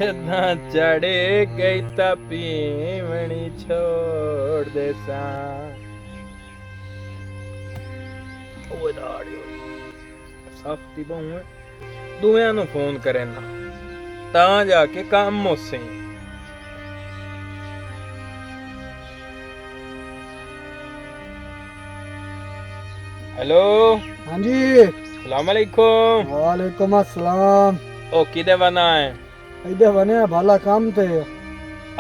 जदा चढ़े गई ता पीवनी छोड़ दे सा ओए दाड़ी सख्ती बहु है दुनिया नु फोन करे ना ता जाके काम होसे हेलो हाँ जी। सलाम अलैकुम। वालेकुम अस्सलाम। ओ किदे बना है इधर बने भला काम थे।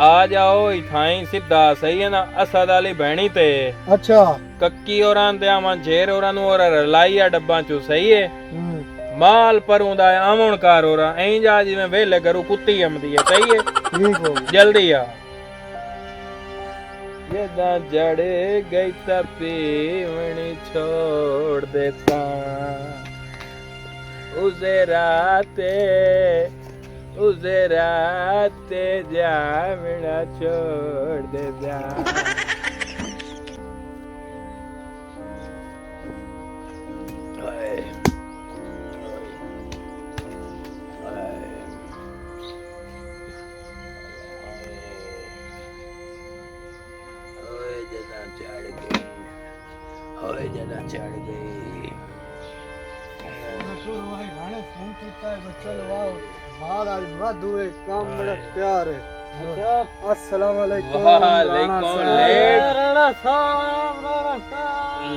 आ जाओ इथाई सीधा सही है ना असद वाली बहनी ते अच्छा। कक्की औरां ते आवां झेर औरां नु और रलाईया डब्बा चो सही है माल परूंदा है आमण कार औरा ऐं जा जिवें वेले करू कुत्ती आमदी है सही है ठीक हो गया। जल्दी आ जदा जड़े गई ता पीवनी छोड़ देता उसे राते जावड़ा छोड़ देता चढ़ गई महाराज वादू है काम बड़ा प्यार है। अस्सलाम वालेकुम।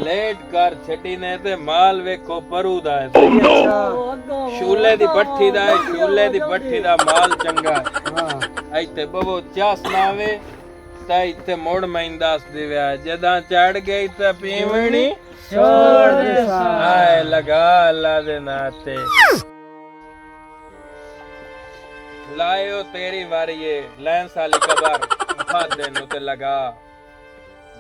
लेट कर छटी ने ते माल वेखो परूदा है सही है शूले दी भट्ठी दा है शूले दी भट्ठी दा माल चंगा है हां इत्ते बबो चास नावे ता इत्ते मोड़ मैंदास दिव्या जदा चढ़ गई ता पीवणी छोड़ दे हाय लगा अल्लाह दे नाते लायो तेरी वारी ये लैंस वाली कबर फादे नु ते लगा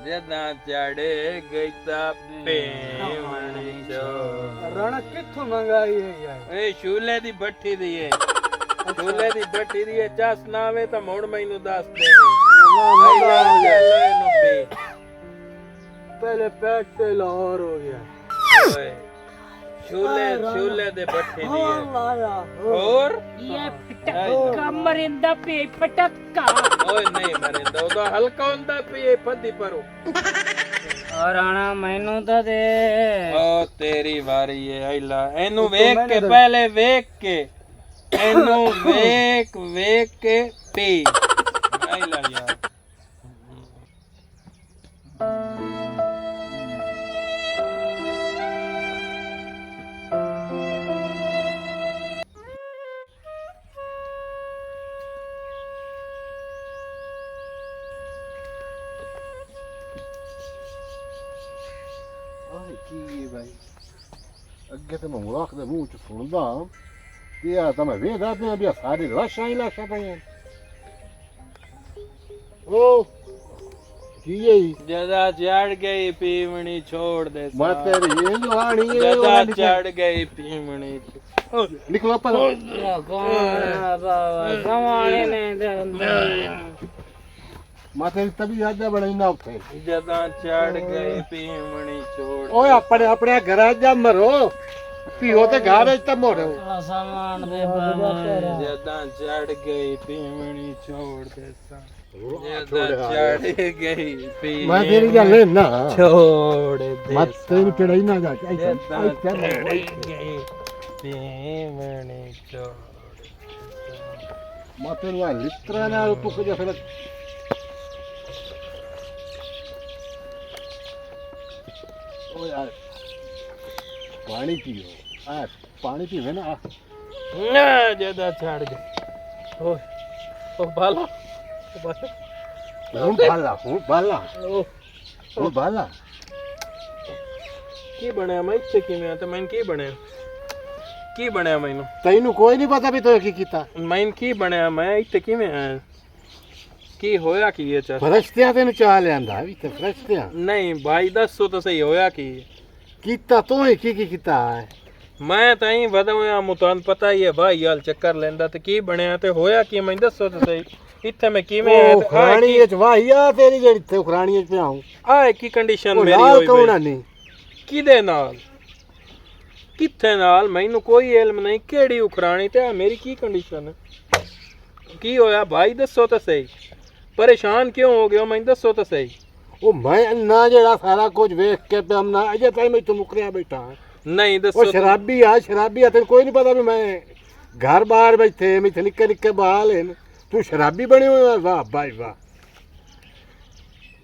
जदा चढ़े गई ता पीवणी छोड़ रण किथों मंगाई है यार ए शूले दी भट्ठी दी है शूले दी भट्ठी दी है चास नावे ता मोड़ मैनू दस दे पहले पेट पे लाहौर हो गया शूले दे भट्ठी दी है और ये पटक्का मरिंदा पे पटक्का ओए नहीं मरिंदा ओ तो हल्का हुंदा पे फदी परो और आना मैनू तो दे ओ तेरी वारी है आइला एनु वेख के पहले वेख के एनु वेख के पी आइला यार ਕੀ ਭਾਈ ਅੱਗੇ ਤੇ ਮੈਂ ਮੁਰਾਖ ਦੇ ਮੂੰਹ ਚ ਸੁਣਦਾ ਕਿ ਆ ਤਾਂ ਮੈਂ ਵੇਖਦਾ ਪਿਆ ਵੀ ਸਾਰੇ ਲਾਸ਼ਾਂ ਹੀ ਲਾਸ਼ਾਂ ਪਈਆਂ ਉਹ ਕੀ ਹੈ जदा चढ़ गई पीवनी छोड़ दे ਮੈਂ ਤੇਰੀ ਇਹ ਲਹਾਣੀ जदा चढ़ गई पीवनी ਨਿਕਲੋ ਪਰ कमाने ने दे ਮੈਂ ਤੇਰੀ ਤਬੀ ਆਜਾ ਬਣਾਈਨਾ ਉੱਥੇ जदा चढ़ गई पीवनी छोड़ ਓਏ ਆਪਣੇ ਆਪਣੇ ਘਰਾਂ ਜਾ ਮਰੋ ਪੀਓ ਤੇ ਘਰ ਵਿੱਚ ਤਾਂ ਮਰੋ सामान दे जदा चढ़ गई पीवनी छोड़ दे जदा चढ़ गई ਮੈਂ पीवनी ਤੇਰੀ ਗੱਲ ਨਾ छोड़ दे ਮੈਂ ਤੇਰੀ ਚੜਾਈ ਨਾ ਜਾ जदा चढ़ गई पीवनी छोड़ ਮੈਂ ਤੈਨੂੰ ਆ ਲਿਸਤਰਾ ਨਾਲ ਪੁੱਕ ਜਾ ਫਿਰ ਓ ਯਾਰ ਪਾਣੀ ਪੀਓ ਆ ਪਾਣੀ ਪੀਵੇ ਨਾ ना जदा चढ़ गई ओ बाला ਹੁਣ ਬਾਲਾ ਹੁਣ ਬਾਲਾ ਕੀ ਬਣਿਆ ਮੈਂ ਇੱਥੇ ਕਿਵੇਂ ਆ ਤੇ ਮੈਨੂੰ ਕੀ ਬਣਿਆ ਮੈਨੂੰ ਤੈਨੂੰ ਕੋਈ ਨਹੀਂ ਪਤਾ ਵੀ ਤੂੰ ਕੀ ਕੀਤਾ ਮੈਨੂੰ ਕੀ ਬਣਿਆ ਮੈਂ ਇੱਥੇ ਕਿਵੇਂ ਆਇਆ ਕੀ ਹੋਇਆ ਕੀ ਇਹ ਚ ਫਰਸ਼ਤਿਆਂ ਤੈਨੂੰ ਚਾਹ ਲਿਆਂਦਾ ਵੀ ਤੇ ਫਰਸ਼ਤਿਆਂ ਨਹੀਂ ਭਾਈ ਦੱਸੋ ਤਾਂ ਸਹੀ ਹੋਇਆ ਕੀ ਕੀਤਾ ਤੂੰ ਹੀ ਕੀ ਕੀਤਾ ਹੈ ਮੈਂ ਤਾਂ ਹੀ ਵਧਿਆ ਮੂੰ ਤੁਹਾਨੂੰ ਪਤਾ ਹੀ ਹੈ ਭਾਈ ਹਾਲ ਚੱਕਰ ਲੈਂਦਾ ਤੇ ਕੀ ਬਣਿਆ ਤੇ ਹੋਇਆ ਕੀ ਮੈਨੂੰ ਦੱਸੋ ਤਾਂ ਸਹੀ ਇੱਥੇ ਮੈਂ ਕਿਵੇਂ ਆਇਆ ਉਹ ਤੇ ਖਰਾਣੀ ਵਿੱਚ ਵਾਹੀਆ ਤੇਰੀ ਜਿਹੜੀ ਤੇ ਖਰਾਣੀ ਵਿੱਚ ਪਿਆਉਂ ਆਹ ਕੀ ਕੰਡੀਸ਼ਨ ਉਹ ਮੇਰੀ ਨਾਲ ਹੋਈ ਕੌਣ ਬਈ? ਨਹੀਂ ਕਿਹਦੇ ਨਾਲ ਕਿੱਥੇ ਨਾਲ ਮੈਨੂੰ ਕੋਈ ਇਲਮ ਨਹੀਂ ਕਿਹੜੀ ਉਖਰਾਣੀ ਤੇ ਆ ਮੇਰੀ ਕੀ ਕੰਡੀਸ਼ਨ ਹੈ ਕੀ ਹੋਇਆ ਭਾਈ ਦੱਸੋ ਤਾਂ ਸਹੀ ਪਰੇਸ਼ਾਨ ਕਿਉਂ ਹੋ ਗਏ ਹੋ ਮੈਨੂੰ ਦੱਸੋ ਤਾਂ ਸਹੀ ਉਹ ਮੈਂ ਨਾ ਜਿਹੜਾ ਸਾਰਾ ਕੁਝ ਵੇਖ ਕੇ ਤੇ ਨਾ ਅਜੇ ਤਾਈਂ ਮੈਂ ਇੱਥੇ ਮੁਕਰਿਆ ਬੈਠਾ ਹਾਂ। ਨਹੀਂ ਉਹ ਦੱਸੋ ਸ਼ਰਾਬੀ ਆ ਤੈਨੂੰ ਕੋਈ ਨਹੀਂ ਪਤਾ ਵੀ ਮੈਂ ਘਰ ਬਾਹਰ ਬੈਠੇ ਮੈਥੇ ਨਿੱਕੇ ਨਿੱਕੇ ਬਾਲ ਹਨ ਤੂੰ ਸ਼ਰਾਬੀ ਬਣੇ ਹੋਇਆ ਵਾਹ ਬਾਈ ਵਾਹ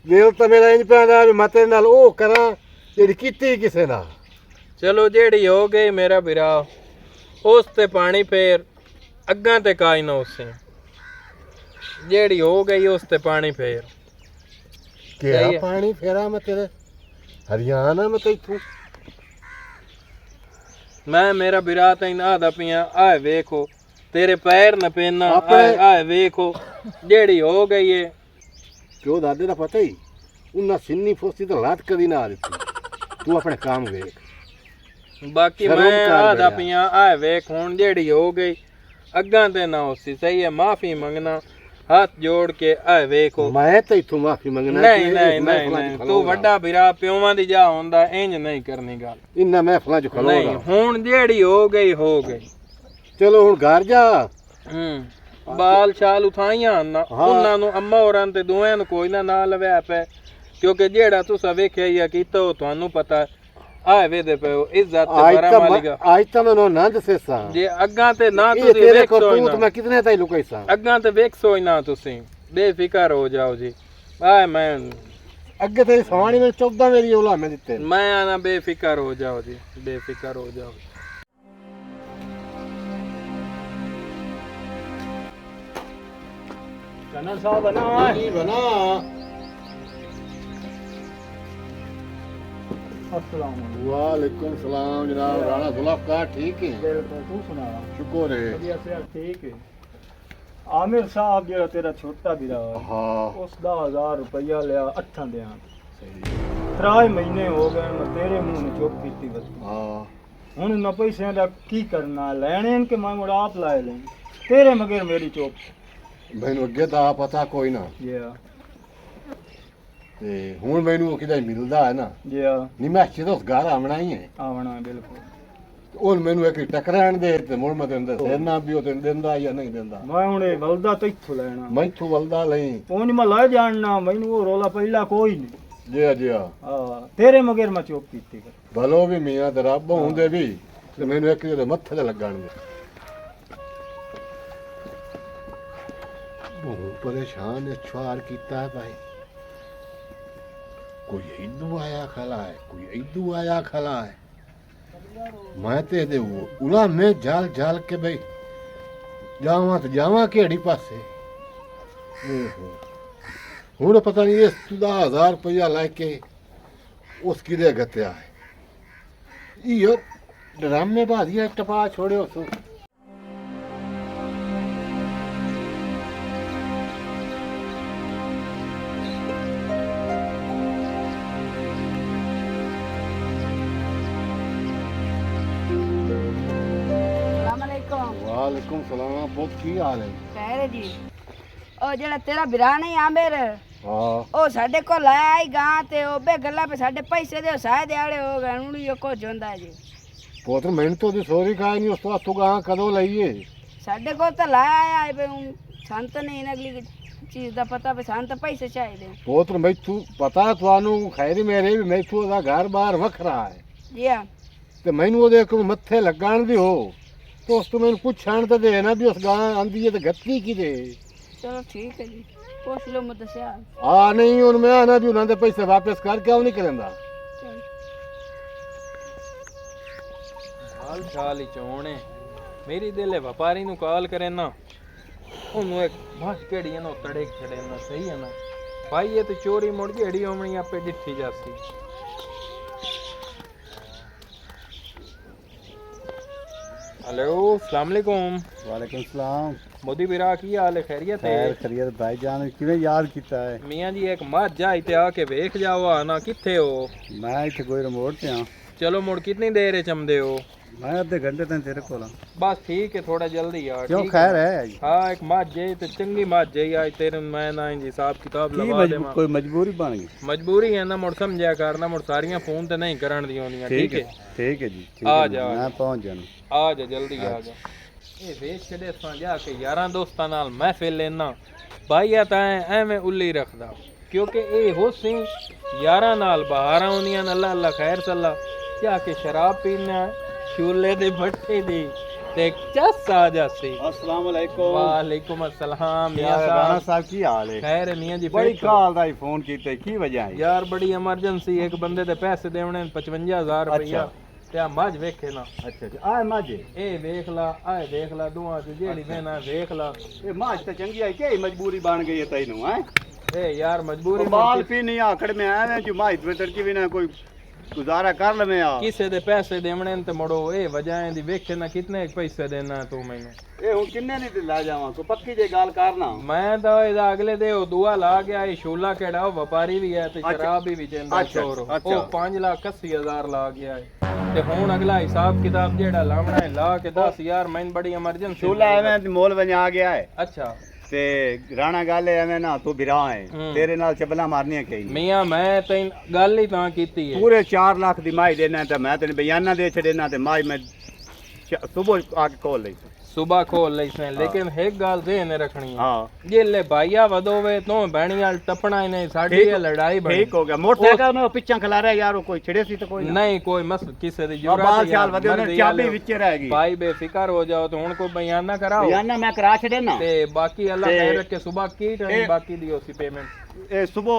ਦਿਲ ਤਾਂ ਮੇਰਾ ਇੰਜ ਪੈਂਦਾ ਵੀ ਮੈਂ ਤੇਰੇ ਨਾਲ ਉਹ ਕਰਾਂ ਜਿਹੜੀ ਕੀਤੀ ਕਿਸੇ ਨਾਲ ਚਲੋ ਜਿਹੜੀ ਹੋ ਗਈ ਮੇਰਾ ਵੀਰਾ ਉਸ ਤੇ ਪਾਣੀ ਫੇਰ ਅੱਗਾਂ ਤੇ ਕਾਈ ਨਾ ਉਸੇ ਜਿਹੜੀ ਹੋ ਗਈ ਉਸ ਤੇ ਪਾਣੀ ਫੇਰ ਕਿਹੜਾ ਸਹੀ ਹੈ। ਪਾਣੀ ਫੇਰਾ ਮੈਂ ਤੇਰੇ ਹਰਿਆਣਾ ਮੈਂ ਤੈਥੋਂ ਮੈਂ ਮੇਰਾ ਵੀਰਾ ਤੈਨੂੰ ਆਦਾ ਪਿਆ ਆਏ ਵੇਖੋ ਤੇਰੇ ਪੈਰ ਨਾ ਪੈਣਾ ਆਪਣੇ- ਆਏ ਵੇਖੋ ਜਿਹੜੀ ਹੋ ਗਈ ਏ ਪਿਓ ਦਾਦੇ ਦਾ ਪਤਾ ਹੀ ਉਹਨਾਂ ਸਿੰਨੀ ਫੋਸੀ ਤਾਂ ਲਾਤ ਕਦੀ ਨਾ ਆ ਦਿੱਤੀ ਤੂੰ ਆਪਣੇ ਕੰਮ ਵੇਖ ਬਾਕੀ ਸ਼ਰਮ ਮੈਂ ਕਰ ਆਦਾ ਬੜਿਆ। ਪਿਆ ਆਏ ਵੇਖ ਹੁਣ ਜਿਹੜੀ ਹੋ ਗਈ ਅੱਗਾਂ ਤੇ ਨਾ ਉਸੀ ਸਹੀ ਹੈ ਮਾਫੀ ਮੰਗਣਾ ਹੱਥ ਜੋੜ ਕੇ ਆਏ ਵੇਖੋ ਮੈਂ ਤਾਂ ਇਥੋਂ ਮਾਫੀ ਮੰਗਣਾ ਨਹੀਂ ਨਹੀਂ ਨਹੀਂ ਨਹੀਂ ਤੂੰ ਵੱਡਾ ਵੀਰਾ ਪਿਓਵਾਂ ਦੀ ਜਾ ਹੁੰਦਾ ਇੰਜ ਨਹੀਂ ਕਰਨੀ ਗੱਲ ਇੰਨਾ ਮਹਿਫਲਾਂ ਚ ਨਹੀਂ ਖਲੋਗਾ ਹੁਣ ਜਿਹੜੀ ਹੋ ਗਈ ਚਲੋ ਹੁਣ ਘਰ ਜਾ ਬਾਲ ਛਾਲ ਉਠਾਈਆਂ ਨਾ ਹਾਂ। ਉਹਨਾਂ ਨੂੰ ਅੰਮਾ ਹੋਰਾਂ ਤੇ ਦੋਹਾਂ ਨੂੰ ਕੋਈ ਨਾ ਲਵਿਆ ਪੈ ਕਿਉਂਕਿ ਜਿਹੜਾ ਤੁਸੀਂ ਵੇਖਿਆ ਹੀ ਆ ਕੀਤਾ ਉਹ ਤੁਹਾਨੂੰ ਪਤਾ ਆਏ ਵੇਦੇ ਪਿਓ ਇੱਜ਼ਤ ਤੇ ਬਰਾ ਮਾਲੀਗਾ ਅੱਜ ਤਾਂ ਮੈਨੂੰ ਆਨੰਦ ਸੇਸਾ ਜੇ ਅੱਗਾਂ ਤੇ ਨਾ ਇਹ ਤੁਸੀਂ ਤੇਰੇ ਵੇਖੋ ਕੋਲ ਹੀ ਤੂੰ ਨਾ ਮੈਂ ਕਿਤਨੇ ਤਾਈ ਲੁਕਾਈ ਸਾਂ ਅੱਗਾਂ ਤੇ ਵੇਖੋ ਹੀ ਨਾ ਤੁਸੀਂ ਬੇਫਿਕਰ ਹੋ ਜਾਓ ਜੀ ਆਏ ਮੈਂ ਅੱਗੇ ਤੇ ਸਵਾਣੀ ਮੈਨੂੰ 14 ਮੇਰੀ ਔਲਾ ਮੈਂ ਦਿੱਤੇ ਮੈਂ ਆਣਾ ਬੇਫਿਕਰ ਹੋ ਜਾਓ ਜੀ ਬੇਫਿਕਰ ਹੋ ਜਾਓ कनर साहब बना हुआ है ਕੀ ਬਣਾ अस्सलाम वालेकुम ਵਾਲੇकुम ਸਲਾਮ ਜਨਾਬ ਰਾਣਾ ਜ਼ੁਲਫਕਾਰ ਠੀਕ ਹੈ बिल्कुल तू सुना ਸ਼ੁਕਰ ਹੈ बढ़िया से ठीक है आमिर साहब जेड़ा तेरा छोटा वीरा है ਹਾਂ उस 10,000 रुपया लिया अठा दियां त्रै महीने हो गए मैं तेरे मुंह ने चुप कीती बस ਹਾਂ हुन न पैसे दा की करना लेने के मैं मुड़ आप लाए लें तेरे मगर मेरी चुप ਮੈਨੂੰ ਅੱਗੇ ਦਾ ਪਤਾ ਕੋਈ ਨਾ ये ਤੇ ਹੁਣ ਮੈਨੂੰ ਕਿਤੇ ਮਿਲਦਾ ਹੈ ਨਾ ये ਨਹੀਂ ਮੈਂ ਜਦੋਂ ਘਰ ਆਉਣਾ ਹੀ ਹੈ आवना है बिल्कुल ਉਹ ਮੈਨੂੰ ਇੱਕ ਟਕਰਾਣ ਦੇ ਤੇ ਮੁੜ ਮੈਂ ਤੈਨੂੰ ਦੱਸਿਆ ਨਾ ਵੀ ਉਹ ਤੈਨੂੰ ਦਿੰਦਾ ਜਾਂ ਨਹੀਂ ਦਿੰਦਾ मैं हुने बलदा तो इत्थों लेना ਮੈਥੋਂ ਵਲਦਾ ਲਈ ਉਹ ਮੈਂ ਲੈ ਜਾਣਨਾ ਮੈਨੂੰ ਉਹ ਰੋਲਾ ਪਹਿਲਾ ਕੋਈ ਨਹੀਂ ਜੀ ਜੀ ਹਾਂ ਤੇਰੇ ਮਗਰ ਮੈਂ ਚੁੱਪ ਕੀਤੀ ਭਲੋ ਵੀ ਮੀਆਂ ਤੇ ਰੱਬ ਹੁੰਦੇ ਵੀ ਤੇ ਮੈਨੂੰ ਇੱਕ ਉਹਦੇ ਮੱਥੇ ਤੇ ਲੱਗਣਗੇ ਬਹੁਤ ਪਰੇਸ਼ਾਨ ਹੈ ਛੁਆਰ ਕੀਤਾ ਹੈ ਭਾਈ ਕੋਈ ਇਦੂ ਆਇਆ ਖਲਾ ਹੈ ਕੋਈ ਇਦੂ ਆਇਆ ਖਲਾ ਹੈ ਮੈਂ ਤੇ ਦੇ ਉਲਾ ਮੈਂ ਜਾਲ ਜਾਲ ਕੇ ਬਈ ਜਾਵਾਂ ਤੇ ਜਾਵਾਂ ਕਿਹੜੀ ਪਾਸੇ ਓਹੋ ਹੁਣ ਪਤਾ ਨਹੀਂ ਇਸ 10,000 ਰੁਪਇਆ ਲੈ ਕੇ ਉਸ ਕਿਦੇ ਗਤਿਆ ਹੈ ਇਹ ਡਰਾਮੇ ਬਾਦੀਆਂ ਟਪਾ ਛੋੜਿਓ ਸੋ ਸਲਾਮੁਅਲੈਕੁਮ ਵਾਲੇਕੁਮ ਸਲਾਮ ਬਹੁਤ ਕੀ ਹਾਲ ਹੈ ਖੈਰ ਹੈ ਜੀ ਉਹ ਜਿਹੜਾ ਤੇਰਾ ਵੀਰਾ ਨਹੀਂ ਆਮਿਰ ਹਾਂ ਉਹ ਸਾਡੇ ਕੋਲ ਆਇਆ ਹੀ ਗਾਂ ਤੇ ਉਹ ਬੇ ਗੱਲਾਂ ਪੇ ਸਾਡੇ ਪੈਸੇ ਦੇ ਸਾਇ ਦਿਹਾੜੇ ਹੋ ਗਏ ਹੁਣ ਇਹ ਕੁਝ ਹੁੰਦਾ ਜੀ ਪੁੱਤਰ ਮੈਨੂੰ ਤਾਂ ਉਹਦੀ ਸੋਰੀ ਖਾਈ ਨਹੀਂ ਉਸ ਤੋਂ ਬਾਅਦ ਗਾਂ ਕਦੋਂ ਲਈਏ ਸਾਡੇ ਕੋਲ ਤਾਂ ਲਾਇਆ ਆਇਆ ਬੇ ਸੰਤ ਨਹੀਂ ਨਗਲੀ ਚੀਜ਼ ਦਾ ਪਤਾ ਵੀ ਸਾਨੂੰ ਤਾਂ ਪੈਸੇ ਚਾਹੀਦੇ ਪੁੱਤਰ ਮੈਥੋਂ ਪਤਾ ਤੁਹਾਨੂੰ ਖੈਰੀ ਮੇਰੇ ਵੀ ਮੈਥੋਂ ਉਹਦਾ ਘਰ ਬਾਹਰ ਵੱਖਰਾ ਹੈ ਜੀ ਹਾਂ ਤੇ ਮੈਨੂੰ ਉਹਦੇ ਕੋਲ ਮੱਥੇ ਲੱਗਣ ਦੀ ਹੋ ਤੇ ਉਸ ਤੋਂ ਮੈਨੂੰ ਪੁੱਛਣ ਤਾਂ ਦੇ ਨਾ ਵੀ ਉਸ ਗਾਂ ਆਂਦੀ ਹੈ ਤੇ ਗੱਤੀ ਕਿਦੇ ਚਲੋ ਠੀਕ ਹੈ ਜੀ ਪੁੱਛ ਲਓ ਮੈਂ ਦੱਸਿਆ ਆ ਨਹੀਂ ਹੁਣ ਮੈਂ ਆਣਾ ਵੀ ਉਹਨਾਂ ਦੇ ਪੈਸੇ ਵਾਪਸ ਕਰ ਕਿਉਂ ਨਹੀਂ ਕਰਦਾ ਚਲੋ। ਹਾਲ ਚਾਲ ਹੀ ਚੋਣੇ ਮੇਰੀ ਦਿਲੇ ਵਪਾਰੀ ਨੂੰ ਕਾਲ ਕਰੇ ਨਾ ਉਹਨੂੰ ਇੱਕ ਬਾਸ ਕਿਹੜੀ ਨਾ ਤੜੇ ਛੜੇ ਨਾ ਸਹੀ ਹੈ ਨਾ ਭਾਈ ਇਹ ਤੇ ਚੋਰੀ ਮੁੜ ਜਿਹੜੀ ਆਉਣੀ ਆਪੇ ਡਿੱਠੀ ਜਾਸੀ हेलो अस्सलाम वालेकुम ਵਾਲੇਕੁਮ ਸਲਾਮ मोदी बिरा की हाल है खैरियत है ਖਰੀਅਤ ਭਾਈ ਜਾਨ ਕਿਵੇਂ ਯਾਦ ਕੀਤਾ ਹੈ मियां जी एक मझ आई ते आके वेख जाओ आना किथे हो ਮੈਂ ਇੱਥੇ ਕੋਈ ਰਿਮੋਟ ਤੇ ਆ चलो मुड़ कितनी देर चमदे हो ਮੈਂ ਅੱਧੇ ਘੰਟੇ ਤੱਕ ਤੇਰੇ ਕੋਲ ਆ बस ठीक है थोड़ा जल्दी यार ਕਿਉਂ ठीक ਖੈਰ ਹੈ हाँ एक मझ है ते चंगी मझ है आज तेरे मैं ना इंज हिसाब किताब लगा दे ਕੋਈ ਮਜਬੂਰੀ ਬਣ ਗਈ मजबूरी है ना मुड़ समझा करना मुड़ सारियां फोन ते नहीं करन दी होंदियां ठीक है ਠੀਕ ਹੈ ਜੀ आ जा ਮੈਂ ਪਹੁੰਚ ਜਾਣਾ आ जा जल्दी आ जा ਇਹ ਵੇਚ ਛੜੇ ਸਾਂ ਜਾ ਕੇ ਯਾਰਾਂ ਦੋਸਤਾਂ ਨਾਲ ਮਹਿਫਿਲ ਲੈਣਾ ਭਾਈਆ ਤਾਂ ਐਵੇਂ ਉੱਲੀ ਰੱਖਦਾ ਕਿਉਂਕਿ ਇਹ ਹੋ ਸੀ ਯਾਰਾਂ ਨਾਲ ਬਹਾਰਾਂ ਹੁੰਦੀਆਂ ਨੇ ਅੱਲਾ ਅੱਲਾ ਖੈਰ ਸੱਲਾ ਜਾ ਕੇ ਸ਼ਰਾਬ ਪੀਣਾ ਸ਼ੂਲੇ ਦੇ ਭੱਠੇ ਦੀ ਤੇ ਚੱਸ ਆ ਜਾਸੀ अस्सलाम वालेकुम ਵਾਲੇਕੁਮ ਅਸਲਾਮ ਮੀਆਂ राणा ਸਾਹਿਬ साहब की हाल है ਖੈਰ ਹੈ ਮੀਆਂ ਜੀ बड़ी ਬੈਠੋ। काल दा फोन कीते की वजह है ਯਾਰ ਬੜੀ ਐਮਰਜੈਂਸੀ ਇੱਕ ਬੰਦੇ ਦੇ ਪੈਸੇ ਦੇਣੇ 55000 ਰੁਪਇਆ ਤੇ ਆ ਮੱਝ ਵੇਖੇ ਨਾ अच्छा अच्छा आ माजे ਇਹ ਵੇਖ ਲਾ ਆਹ ਵੇਖ ਲਾ ਦੋਹਾਂ ਚ ਜਿਹੜੀ ਦੇਣਾ ਵੇਖ ਲਾ ये माज तो चंगी है के मजबूरी बन गई है तैनू हैं ਇਹ ਯਾਰ ਮਜਬੂਰੀ बाल पी नहीं आखड़ में आए हैं जो माज में तड़की भी ना कोई गुजारा कर लवे आ ਕਿਸੇ ਦੇ ਪੈਸੇ ਦੇਣੇ ਤੇ ਮੋੜੋ ਇਹ ਵਜਾਏ ਦੀ ਵੇਖੇ ਨਾ ਕਿਤਨੇ ਪੈਸੇ ਦੇਣਾ ਤੂੰ ਮੈਨੂੰ ये हुन किन्ने नहीं ला जावां को पक्की जे गाल करना ਮੈਂ ਤਾਂ ਇਹਦਾ ਅਗਲੇ ਦੇ ਉਹ ਦੁਆ ਲਾ ਗਿਆ ਇਹ ਸ਼ੋਲਾ ਕਿਹੜਾ ਉਹ ਵਪਾਰੀ ਵੀ ਹੈ ਤੇ ਅੱਛਾ। ਸ਼ਰਾਬ ਵੀ ਵੇਚਦਾ ਅੱਛਾ, ਚੋਰ ਅੱਛਾ। ਉਹ 5,80,000 ਲਾ ਗਿਆ ਹੈ ਤੇ ਹੁਣ ਅਗਲਾ ਹਿਸਾਬ ਕਿਤਾਬ ਜਿਹੜਾ ਲਾਉਣਾ ਹੈ ਲਾ ਕੇ ਦੱਸ ਯਾਰ ਮੈਨੂੰ ਬੜੀ ਐਮਰਜੈਂਸੀ शोला एवें मोल वजा आ गया है ਅੱਛਾ ते राणा गल है एवें ना तू बिरा है तेरे नाल चबला मारनियां कई ਮੀਆਂ ਮੈਂ ਤੈਨੂੰ ਗੱਲ ਹੀ ਤਾਂ ਕੀਤੀ ਹੈ पूरे 4 लाख दी माई देना ते मैं तेन बयाना दे छड़ेना ते माई मैं सुबह आके खोल ली ਸੁਬਾ ਖੋਲ ਲਈ ਸੈਂ ਲੇਕਿਨ ਇੱਕ ਗੱਲ ਜ਼ਹਿਨ ਰੱਖਣੀ ਹੈ हां ਜੇ ਲੈ ਭਾਈਆ ਵਧੋਵੇ ਤੂੰ ਬਹਿਣੀ ਵਾਲ ਟੱਪਣਾ ਹੀ ਨਹੀਂ ਸਾਡੀ ਇਹ ਲੜਾਈ ਬਣੀ ठीक हो गया मोटरसाइकिल में पिछा खला रहा यार कोई छिड़े सी तो कोई ना ਨਹੀਂ ਕੋਈ ਮਸਲ ਕਿਸੇ ਦੀ और बाल ਜ਼ਰੂरत शाल वदे ने चाबी विच रहेगी ਭਾਈ ਬੇਫਿਕਰ ਹੋ ਜਾਓ ਤੇ ਹੁਣ ਕੋਈ ਬਿਆਨ ਨਾ ਕਰਾਓ बयाना मैं करा छड़े ना ਤੇ ਬਾਕੀ ਅੱਲਾ ਤੇ- ਖੈਰ ਰੱਖੇ ਸੁਬਾ ਕੀ ਟਾਈਮ ਇਹ- ਬਾਕੀ ਦੀ ਹੋਸੀ ਪੇਮੈਂਟ ए सुबह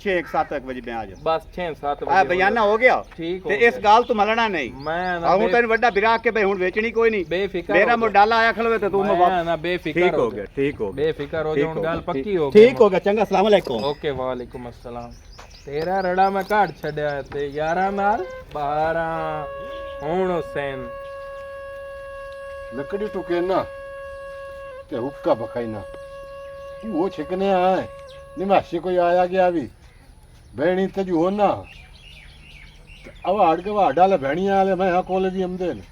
6-7 बजे मैं आ जा ਬਸ 6-7 आ ਵਜੇ बयाना हो गया ਠੀਕ ਹੋ ते इस गाल तू मलना नहीं ਮੈਂ आ ਨਾ हूं तेन बड़ा बिरा के भाई हुन बेचनी कोई नहीं ਬੇਫਿਕਰ मेरा ਹੋ मो डाला आया खलवे ते तू मैं ਮੈਂ ਨਾ ਬੇਫਿਕਰ ठीक हो गया ठीक हो गया ਬੇਫਿਕਰ ਹੋ ठीक ਜਾ ਹੁਣ हो ਗੱਲ गया, ਪੱਕੀ ਹੋ ਗਈ ठीक हो गया चंगा अस्सलाम वालेकुम ਓਕੇ ਵਾਲੇਕੁਮ ਅਸਲਾਮ ਤੇਰਾ ਰੜਾ ਮੈਂ ਘਾਟ ਛੱਡਿਆ ਤੇ ਯਾਰਾਂ ਨਾਲ 12 ਹੁਣ ਹੁਸੈਨ लकड़ी टुके ना ते हुक्का पकाई ना वो छिकने आए निमाशी कोई आया गया भी बहनी ते जो ना अब हाड़ के वाड़ डाले बहनिया वाले मैं यहाँ कॉलेज ही हमदे ने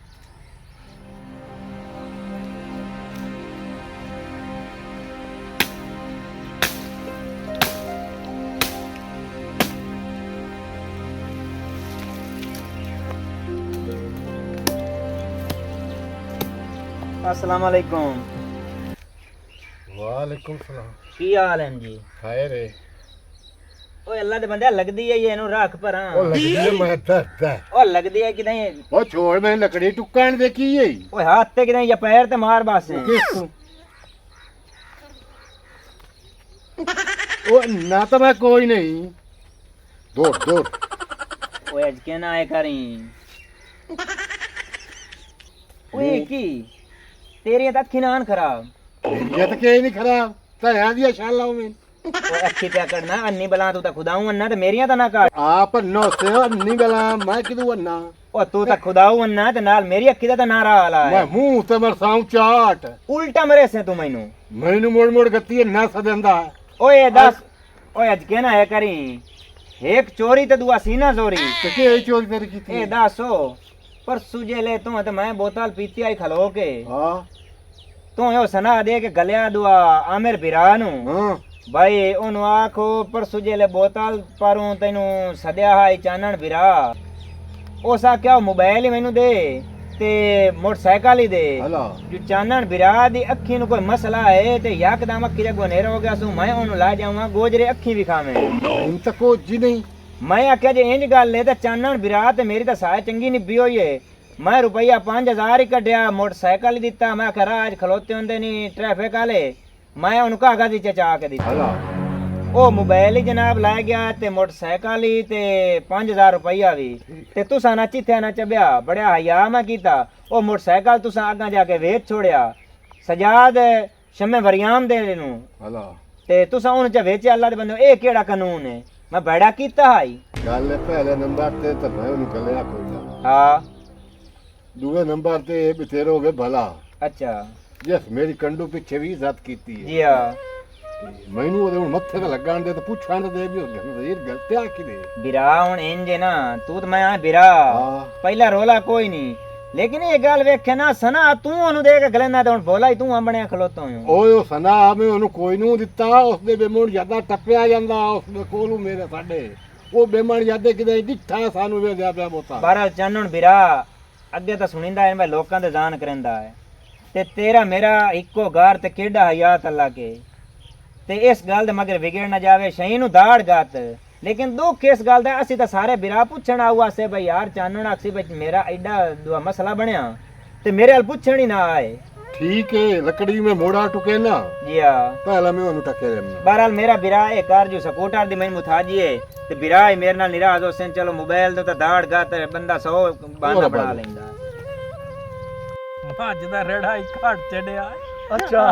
अस्सलाम वालेकुम वालेकुम सलाम ਕੀ ਹਾਲ ਹੈ ਜੀ खैर है ਓਏ ਅੱਲਾ ਦੇ ਬੰਦੇ ਲੱਗਦੀ ਹੈ ਇਹਨੂੰ ਰੱਖ ਪਰਾਂ ओ लगदी है मैं दसदा ਓ ਲੱਗਦੀ ਹੈ ਕਿਦਾਂ ओ छोड़ मैं लकड़ी टुकान दे की है ਓਏ ਹੱਥ ਤੇ ਕਿਦਾਂ ਜਾਂ ਪੈਰ ਤੇ ਮਾਰ ਬਸ ओ ना तो मैं कोई नहीं दौड़ दौड़ ਓਏ ਅੱਜ ਕੇ ਨਾ ਆਏ ਕਰੀ ਓਏ ਕੀ ਤੇਰੀਆਂ ਤਾਂ ਅੱਖੀਂ ਨਾਨ ਖਰਾਬ ये तो के नहीं खराब तो यहाँ दिया शाला में ਓਏ ਅੱਖੀ ਪਿਆ ਕਰਨਾ ਅੰਨੀ ਬਲਾ ਤੂੰ ਤਾਂ ਖੁਦਾਉਂ ਅੰਨਾ ਤੇ ਮੇਰੀਆਂ ਤਾਂ ਨਾ ਕਾਟ आप नौ से नहीं गला मैं किदू वन्ना ਓ ਤੂੰ ਤਾਂ ਖੁਦਾਉਂ ਅੰਨਾ ਤੇ ਨਾਲ ਮੇਰੀ ਅੱਖੀ ਦਾ ਤਾਂ ਨਾਰਾ ਆਲਾ मैं ਹੈ मुंह ते मरसाऊं चाट ਉਲਟਾ ਮਰੇ ਸੇ ਤੂੰ ਮੈਨੂੰ मैनू मोड़ मोड़ गती है ना सदंदा ਓਏ ਦੱਸ ਓਏ ਅੱਜ ਕੇ ਨਾ ਆਏ ਕਰੀ ਇੱਕ ਚੋਰੀ ਤੇ ਦੂਆ ਸੀਨਾ ਚੋਰੀ तो के चोरी तेरी की ਇਹ थी ਦੱਸੋ ਪਰਸੂ ਜੇ ਲੈ ਤੂੰ ਤੇ ਮੈਂ ਬੋਤਲ ਪੀਤੀ ਆਈ ਖਲੋ ਕੇ हां ਤੂੰ ਇਹ ਸੁਣਾ ਦੇ ਕੇ ਗਲਿਆ ਦੁਆ ਆਮਿਰ ਬਿਰਾ ਨੂੰ हां ਭਾਈ ਉਹਨੂੰ ਆਖੋ ਪਰਸੂ ਜੇ ਲੈ ਬੋਤਲ ਪਰੋਂ ਤੈਨੂੰ ਸਦਿਆ ਹਾਈ ਚਾਨਣ ਬਿਰਾ ਉਸ ਆਖਿਆ ਮੋਬਾਈਲ ਹੀ ਮੈਨੂੰ ਦੇ ਤੇ ਮੋਟਰਸਾਈਕਲ ਹੀ ਦੇ हला ਜੋ ਚਾਨਣ ਬਿਰਾ ਦੀ ਅੱਖੀ ਨੂੰ ਕੋਈ ਮਸਲਾ ਹੈ ਤੇ ਯਕਦਮ ਅੱਖੀ ਦੇ ਗੋਨੇਰਾ ਹੋ ਗਿਆ ਸੂ ਮੈਂ ਉਹਨੂੰ ਲਾ ਜਾਵਾਂ ਗੋਜਰੇ ਅੱਖੀ ਵਿਖਾਵੇਂ इन तक को जी नहीं ਮੈਂ ਆਖਿਆ ਜੇ ਇੰਜ ਗੱਲ ਹੈ ਤਾਂ ਚਾਨਣ ਬਿਰਾ ਤੇ ਮੇਰੀ ਤਾਂ ਸਾਇ ਚੰਗੀ ਨਿਭੀ ਹੋਈ ਏ ਮੈਂ ਰੁਪਈਆ 5000 ਹੀ ਕੱਢਿਆ ਮੋਟਰਸਾਈਕਲ ਹੀ ਦਿੱਤਾ ਮੈਂ ਖਰਾ ਅੱਜ ਖਲੋਤੇ ਹੁੰਦੇ ਨਹੀਂ ਟ੍ਰੈਫਿਕ ਵਾਲੇ ਮੈਂ ਉਹਨੂੰ ਕਾਗਜ਼ ਹੀ ਚਚਾ ਕੇ ਦਿੱਤਾ हला ਉਹ ਮੋਬਾਈਲ ਹੀ ਜਨਾਬ ਲੈ ਗਿਆ ਤੇ ਮੋਟਰਸਾਈਕਲ ਹੀ ਤੇ 5000 ਰੁਪਈਆ ਵੀ ਤੇ ਤੁਸਾਂ ਨਾ ਚਿੱਥਿਆ ਨਾ ਚੱਬਿਆ ਬੜਿਆ ਹਯਾ ਮੈਂ ਕੀਤਾ ਉਹ ਮੋਟਰਸਾਈਕਲ ਤੁਸਾਂ ਅੱਗਾ ਜਾ ਕੇ ਵੇਚ ਛੋੜਿਆ ਸਜਾਦ ਸ਼ਮੇ ਵਰਿਆਮ ਦੇ ਨੂੰ हला ਤੇ ਤੁਸਾਂ ਉਹਨੂੰ ਚ ਵੇਚਿਆ ਅੱਲਾ ਦੇ ਬੰਦੇ ਇਹ ਕਿਹੜਾ ਕਾਨੂੰਨ ਹੈ ਮੈਂ ਬੜਾ ਕੀਤਾ ਹਾਈ गल पहले नंबर ते तो मैं उन गलिया कोई ना ਹਾਂ दूसरे नंबर ते ये भी तेरे हो गए भला ਅੱਛਾ जिस मेरी कंडू पीछे भी इज्जत कीती है ਜੀ ਹਾਂ मैनू ओदे हुन मत्थे ते लगाण दे ते पुछाण दे भी हो गया ये गलतियां की दे ਬਿਰਾ ਹੁਣ ਇੰਜ ਹੈ ਨਾ ਤੂੰ ਤੇ ਮੈਂ ਆ ਬਿਰਾ ਹਾਂ। ਪਹਿਲਾ ਰੋਲਾ ਕੋਈ ਨਹੀਂ ਲੇਕਿਨ ਇਹ ਗੱਲ ਵੇਖੇ ਨਾ ਸਨਾ ਤੂੰ ਉਹਨੂੰ ਦੇ ਕੇ ਗਲੈਂਦਾ ਤੇ ਹੁਣ ਭੋਲਾ ਹੀ ਤੂੰ ਆਂਬਣਿਆ ਖਲੋਤਾ ਹੋਇਆ ਓਏ ਉਹ ਸਨਾ ਮੈਂ ਉਹਨੂੰ ਕੋਈ ਨੂੰ ਦਿੱਤਾ ਉਸਦੇ ਬੇਮਣ ਜਿਆਦਾ ਟੱਪਿਆ ਜਾਂਦਾ ਉਸਦੇ ਕੋਲੋਂ ਮੇਰੇ ਸਾਡੇ ਉਹ ਬੇਮਣ ਜਿਆਦੇ ਕਿਤੇ ਦਿੱਠਾ ਸਾਨੂੰ ਵੇਖਿਆ ਪਿਆ ਬੋਤਾ ਬਾਰਾ ਚਾਨਣ ਬਿਰਾ ਅੱਗੇ ਤਾਂ ਸੁਣੀਂਦਾ ਐ ਮੈਂ ਲੋਕਾਂ ਦੇ ਜਾਨ ਕਰੰਦਾ ਹੈ ਤੇ ਤੇਰਾ ਮੇਰਾ ਇੱਕੋ ਘਰ ਤੇ ਕਿਹੜਾ ਹਯਾਤ ਅੱਲਾ ਕੇ ਤੇ ਇਸ ਗੱਲ ਦੇ ਮਗਰ ਵਿਗੜ ਨਾ ਜਾਵੇ ਸ਼ਈ ਨੂੰ ਦਾੜ ਗਤ ਲੇਕਿਨ ਦੁੱਖ ਇਸ ਗੱਲ ਦਾ ਅਸੀਂ ਤਾਂ ਸਾਰੇ ਬਿਰਾ ਪੁੱਛਣ ਆਉਆ ਸੇ ਬਈ ਯਾਰ ਚਾਨਣ ਅਕਸੀ ਬਈ ਮੇਰਾ ਐਡਾ ਦੁਆ ਮਸਲਾ ਬਣਿਆ ਤੇ ਮੇਰੇ ਹਲ ਪੁੱਛਣ ਹੀ ਨਾ ਆਏ ठीक है लकड़ी में मोड़ा टुके ना ਜੀ ਆ पहला मैं ओनू टके देना बहरहाल मेरा बिरा है कार जो सपोर्टर दी मैं मुथाजी है ते बिरा है मेरे नाल निराज हुसैन चलो मोबाइल तो दाड़ गत बंदा 100 बहाना बना लेंदा ਮੱਝ ਦਾ ਰੇੜਾ ਹੀ ਘੜ ਚੜਿਆ ਅੱਛਾ